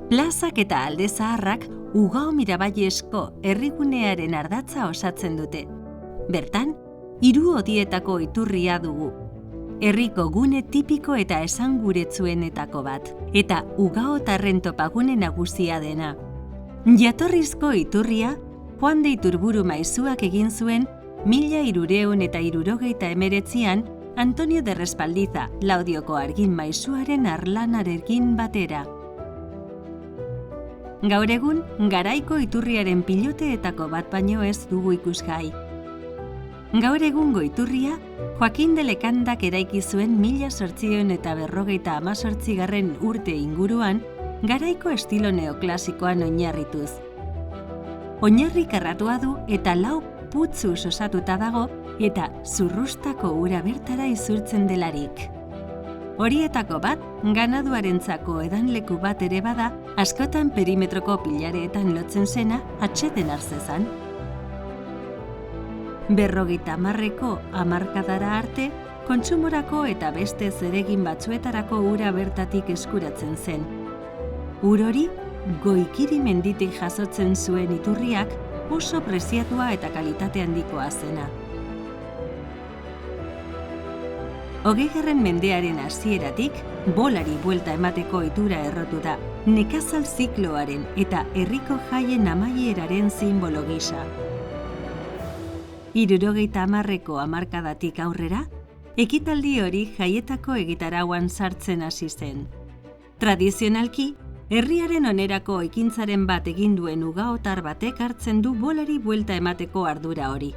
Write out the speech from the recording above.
Plazak eta Alde Zaharrak Ugao Miraballesko herrigunearen ardatza osatzen dute. Bertan, 3 hodietako iturria dugu. Herriko gune tipiko eta esanguretsuenetako bat, eta ugaotarren topagune nagusia dena. Jatorrizko iturria, Juan de Iturburu maizuak egin zuen 1369an Antonio de Respaldiza Laudioko argin maizuaren arlanarekin batera. Gaur egun, garaiko iturriaren piloteetako bat baino ez dugu ikusgai. Gaur egungo iturria, Joaquin de Lecandak eraiki zuen 1858 urte inguruan, garaiko estilo neoklasikoan oinarrituz. Oinarri karratua du eta 4 putzuz osatuta dago eta zurrustako ura bertara izurtzen delarik. Horietako bat, ganaduarentzako edanleku bat ere bada, askotan perimetroko pilareetan lotzen zena atseden hartzezan. 50ko hamarkadara arte, kontsumorako eta beste zeregin batzuetarako ura bertatik eskuratzen zen. Ur hori, Goikiri menditik jasotzen zuen iturriak oso preziatua eta kalitate handikoa zena. 20. mendearen hasieratik, bolari buelta emateko ohitura errotu da, nekazal zikloaren eta herriko jaien amaieraren sinbolo gisa. 70ko hamarkadatik aurrera, ekitaldi hori jaietako egitarauan sartzen hasi zen. Tradizionalki, herriaren onerako ekintzaren bat egin duen ugaotar batek hartzen du bolari buelta emateko ardura hori.